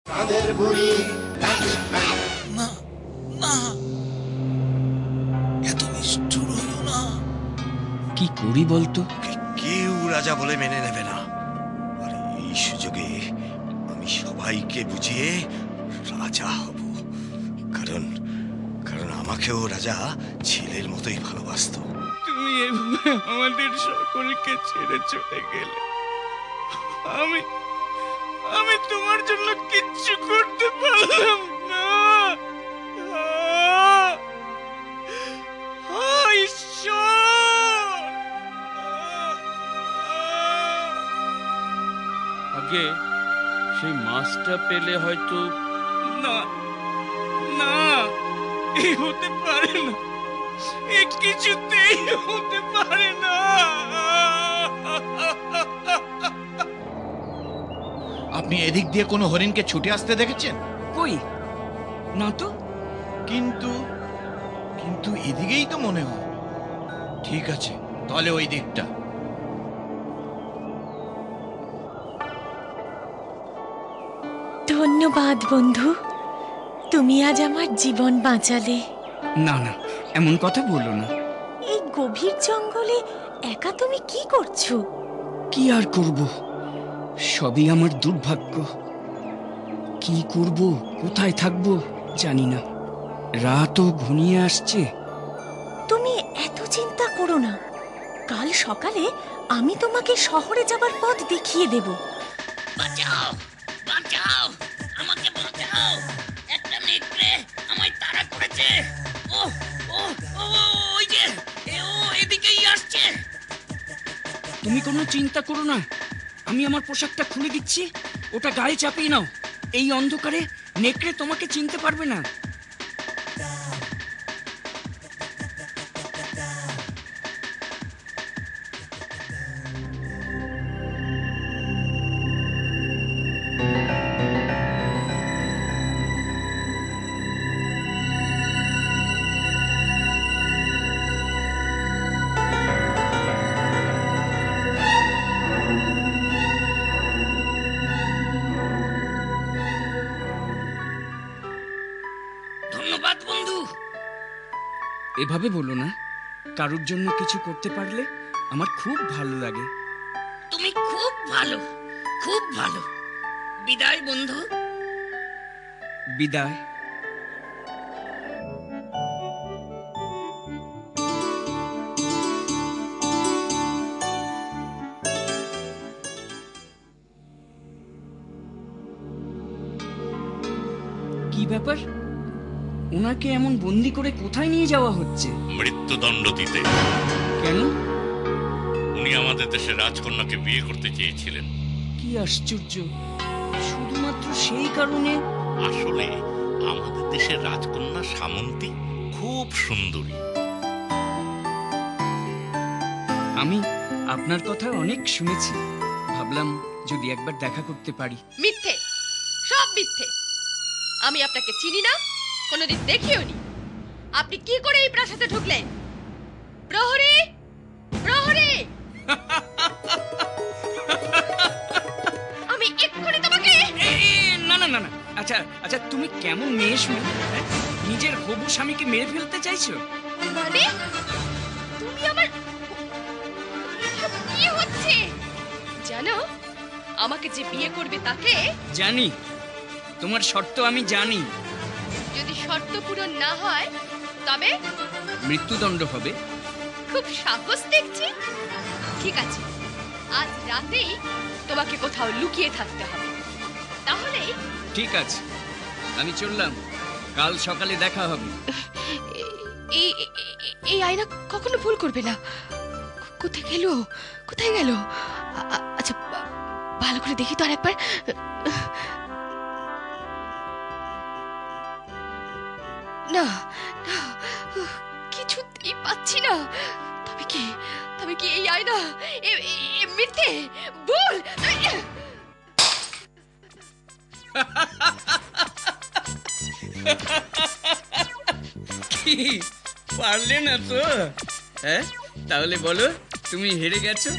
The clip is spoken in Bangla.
না না, এত নিষ্ঠুর হলো না। কি করি বলতো? কেউ রাজা বলে মেনে নেবে না। আর এই সুযোগে আমি সবাইকে বুঝিয়ে রাজা হব। কারণ কারণ আমাকেও রাজা ছেলের মতোই ভালোবাসতো। তুমি এভাবে আমাদের সকলকে ছেড়ে চলে গেলে, আমি আমি তোমার জন্য কিচ্ছু করতে পারলাম না। ঈশ্বর! আগে সেই মাছটা পেলে হয়তো। না না, এই হতে পারে না, এ কিছুতেই হতে পারে না। আপনি এদিক দিয়ে কোনো হরিণকে ছুটে আসতে দেখেছেন? কই না তো। কিন্তু কিন্তু এদিকেই তো মনে হয়। ঠিক আছে, তাহলে ওই দিকটা। ধন্যবাদ বন্ধু, তুমি আজ আমার জীবন বাঁচালে। না না, এমন কথা বলো না। এই গভীর জঙ্গলে একা তুমি কি করছো? কি আর করব, সবই আমার দুর্ভাগ্য। কি করব, কোথায় থাকব জানি না। রাতও ঘনিয়ে আসছে। তুমি এত চিন্তা করো না, কাল সকালে আমি তোমাকে শহরে যাবার পথ দেখিয়ে দেব। বাঁচাও বাঁচাও, আমাকে বাঁচাও, একটা নেকড়ে আমায় তাড়া করেছে। ও ও ও, ওই যে ও এদিকেই আসছে। তুমি কোনো চিন্তা করো না, আমি আমার পোশাকটা খুলে দিচ্ছি, ওটা গায়ে চাপিয়ে নাও। এই অন্ধকারে নেকড়ে তোমাকে চিনতে পারবে না। ধন্যবাদ বন্ধু। এভাবে বলো না, কারোর জন্য কিছু করতে পারলে আমার খুব ভালো লাগে। তুমি খুব ভালো, খুব ভালো। বিদায় বন্ধু। বিদায়। কি ব্যাপার, ওনাকে এমন বন্দি করে কোথায় নিয়ে যাওয়া হচ্ছে? মৃত্যুদণ্ড দিতে। কেন? উনি আমাদের দেশের রাজকন্যাকে বিয়ে করতে চেয়েছিলেন। কি আশ্চর্য, শুধুমাত্র সেই কারণে? আসলে আমাদের দেশের রাজকন্যা সামন্তী খুব সুন্দরী। আমি আপনার কথা অনেক শুনেছি, ভাবলাম যদি একবার দেখা করতে পারি। মিথ্যে, সব মিথ্যে। আমি আপনাকে চিনি না, কোনোদিন দেখিও নি। আপনি কি করে এই প্রাসাদে ঢুকলেন? প্রহরী, প্রহরী! আমি এক্ষুনি তোমাকে। না না না না, আচ্ছা আচ্ছা, তুমি কেমন মেয়ে শুনি? নিজের হবু স্বামীকে মেরে ফেলতে চাইছো? মানে তুমি আমার কি হচ্ছে জানো? আমাকে যে বিয়ে করবে তাকে। জানি, তোমার শর্ত আমি জানি। যদি শর্ত পূরণ না হয় তবে মৃত্যুদণ্ড হবে। খুব সাহস দেখছি। ঠিক আছে, আজ রাতেই তোমাকে কোথাও লুকিয়ে থাকতে হবে। তাহলে ঠিক আছে, আমি চললাম, কাল সকালে দেখা হবে। এই আয়না কখনো ভুল করবে না। কোথায় গেল, কোথায় গেল? আচ্ছা, ভালো করে দেখি তো আরেকবার। না না, কিছুতেই পাচ্ছি না। তবে কি এই আয়না মিথ্যে, ভুল? কি পারলে না তো? হ্যাঁ, তাহলে বলো তুমি হেরে গেছো।